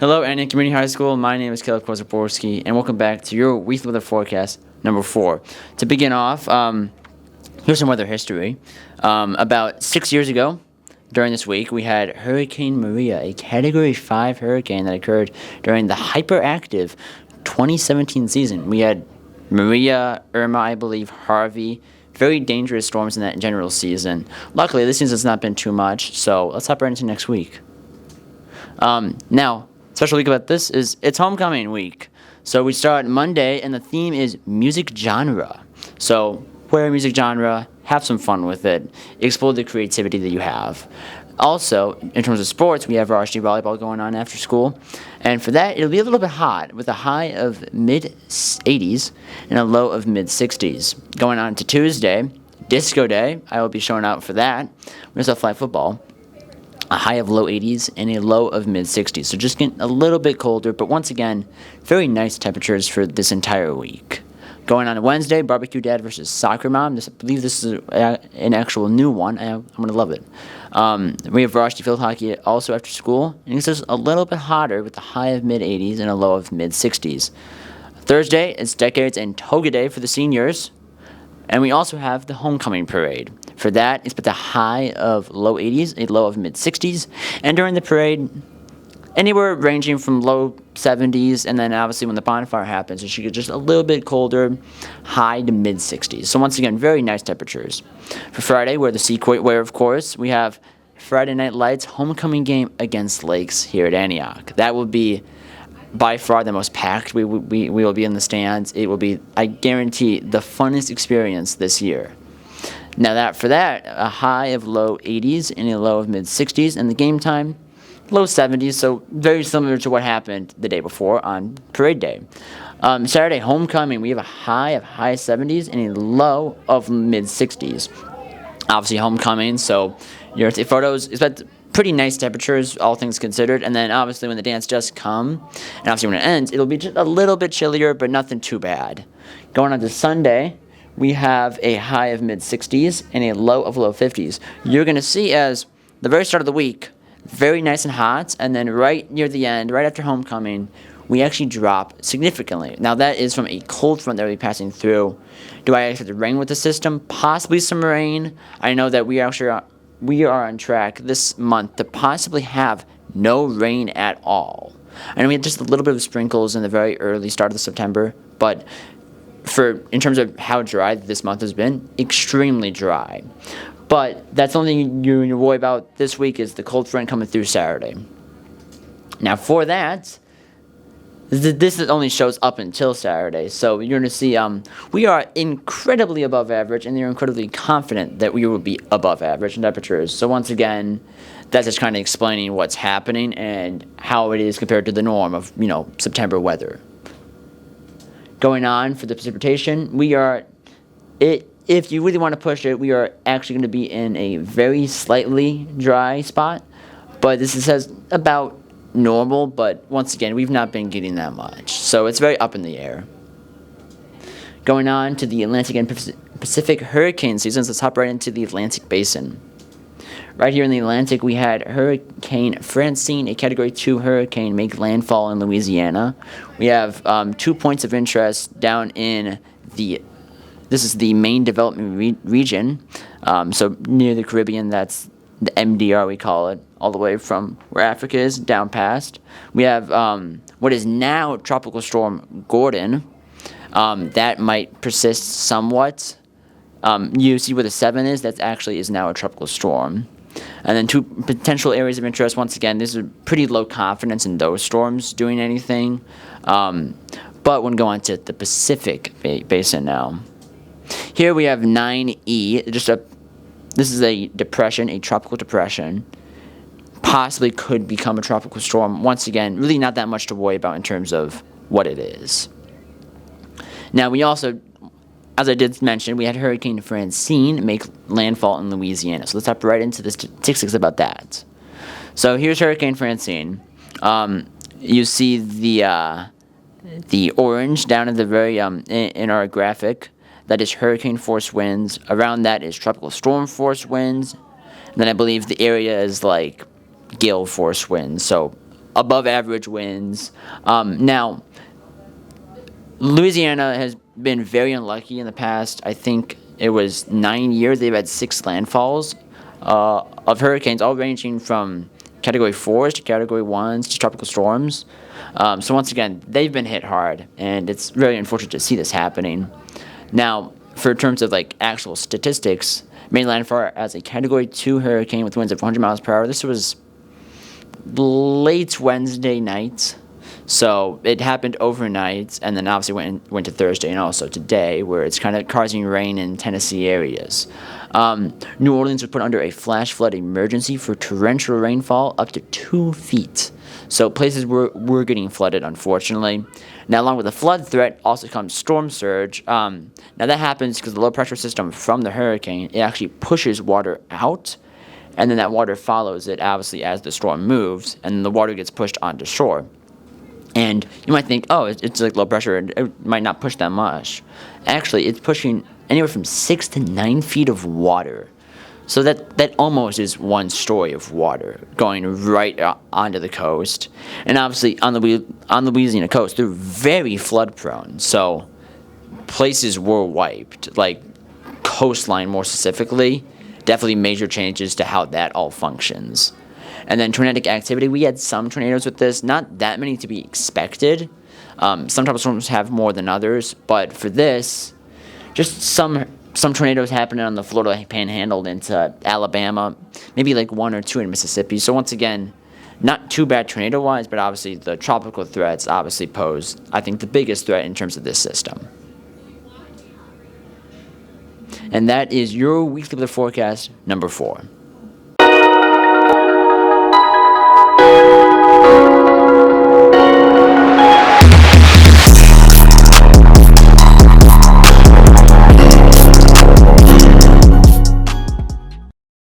Hello, Antioch Community High School. My name is Caleb Kozaborski, and welcome back to your weekly weather forecast number 4. To begin off, here's some weather history. About 6 years ago, during this week, we had Hurricane Maria, a Category 5 hurricane that occurred during the hyperactive 2017 season. We had Maria, Irma, I believe, Harvey, very dangerous storms in that general season. Luckily, this season's not been too much, so let's hop right into next week. Now, special week about this is it's homecoming week. So we start Monday, and the theme is music genre. So wear a music genre, have some fun with it, explore the creativity that you have. Also, in terms of sports, we have varsity volleyball going on after school. And for that, it'll be a little bit hot with a high of mid-80s and a low of mid-60s. Going on to Tuesday, Disco Day. I will be showing out for that. We also have flag football. A high of low 80s and a low of mid-60s. So just getting a little bit colder, but once again, very nice temperatures for this entire week. Going on to Wednesday, Barbecue Dad versus Soccer Mom. I believe this is an actual new one. I'm going to love it. We have varsity field hockey also after school. And it's just a little bit hotter with a high of mid-80s and a low of mid-60s. Thursday, it's Decades and Toga Day for the seniors. And we also have the homecoming parade. For that, it's with a high of low 80s, a low of mid-60s. And during the parade, anywhere ranging from low 70s, and then obviously when the bonfire happens, it should get just a little bit colder, high to mid-60s. So once again, very nice temperatures. For Friday, we're the Sequoia wear, of course. We have Friday Night Lights homecoming game against Lakes here at Antioch. That will be by far the most packed. We will be in the stands. It will be, I guarantee, the funnest experience this year. Now for that, a high of low 80s and a low of mid-60s, and the game time, low 70s, so very similar to what happened the day before on Parade Day. Saturday, homecoming, we have a high of high 70s and a low of mid-60s. Obviously, homecoming, so you're going to take photos. It's pretty nice temperatures, all things considered. And then, obviously, when the dance does come, and obviously when it ends, it'll be just a little bit chillier, but nothing too bad. Going on to Sunday, we have a high of mid-60s and a low of low 50s. You're going to see as the very start of the week, very nice and hot, and then right near the end, right after homecoming, we actually drop significantly. Now, that is from a cold front that will be passing through. Do I expect rain with the system? Possibly some rain. I know that we are on track this month to possibly have no rain at all. I know we had just a little bit of sprinkles in the very early start of September, but in terms of how dry this month has been, extremely dry. But that's the only thing you need to worry about this week is the cold front coming through Saturday. Now for that, this only shows up until Saturday. So you're going to see we are incredibly above average, and they're incredibly confident that we will be above average in temperatures. So once again, that's just kind of explaining what's happening and how it is compared to the norm of, September weather. Going on for the precipitation, if you really want to push it, we are actually going to be in a very slightly dry spot. But this says about normal, but once again, we've not been getting that much. So it's very up in the air. Going on to the Atlantic and Pacific hurricane seasons, let's hop right into the Atlantic Basin. Right here in the Atlantic, we had Hurricane Francine, a Category 2 hurricane, make landfall in Louisiana. We have 2 points of interest down in this is the main development region, so near the Caribbean. That's the MDR, we call it, all the way from where Africa is down past. We have what is now Tropical Storm Gordon. That might persist somewhat. You see where the 7 is? That actually is now a tropical storm. And then 2 potential areas of interest. Once again, this is pretty low confidence in those storms doing anything. But when going to the Pacific Basin now. Here we have 9E. This is a depression, a tropical depression. Possibly could become a tropical storm. Once again, really not that much to worry about in terms of what it is. Now we also, as I did mention, we had Hurricane Francine make landfall in Louisiana. So let's hop right into the statistics about that. So here's Hurricane Francine. You see the orange down at the very in our graphic. That is hurricane force winds. Around that is tropical storm force winds. And then I believe the area is like gale force winds. So above average winds. Now, Louisiana has been very unlucky in the past. I think it was 9 years they've had 6 landfalls of hurricanes, all ranging from Category 4s to Category 1s to tropical storms. So once again, they've been hit hard, and it's very unfortunate to see this happening. Now, for terms of like actual statistics, made landfall as a Category 2 hurricane with winds of 100 miles per hour. This was late Wednesday night. So it happened overnight, and then obviously went to Thursday and also today, where it's kind of causing rain in Tennessee areas. New Orleans was put under a flash flood emergency for torrential rainfall up to 2 feet. So places were getting flooded, unfortunately. Now, along with the flood threat, also comes storm surge. Now, that happens because the low pressure system from the hurricane, it actually pushes water out, and then that water follows it, obviously, as the storm moves, and the water gets pushed onto shore. And you might think, oh, it's like low pressure, it might not push that much. Actually, it's pushing anywhere from 6 to 9 feet of water. So that almost is one story of water going right onto the coast. And obviously, on the Louisiana coast, they're very flood prone. So places were wiped, like coastline more specifically. Definitely major changes to how that all functions. And then tornadic activity, we had some tornadoes with this, not that many to be expected. Some tropical storms have more than others, but for this, just some tornadoes happening on the Florida Panhandle into Alabama, maybe like 1 or 2 in Mississippi. So once again, not too bad tornado-wise, but obviously the tropical threats obviously pose, I think, the biggest threat in terms of this system. And that is your weekly weather forecast number 4.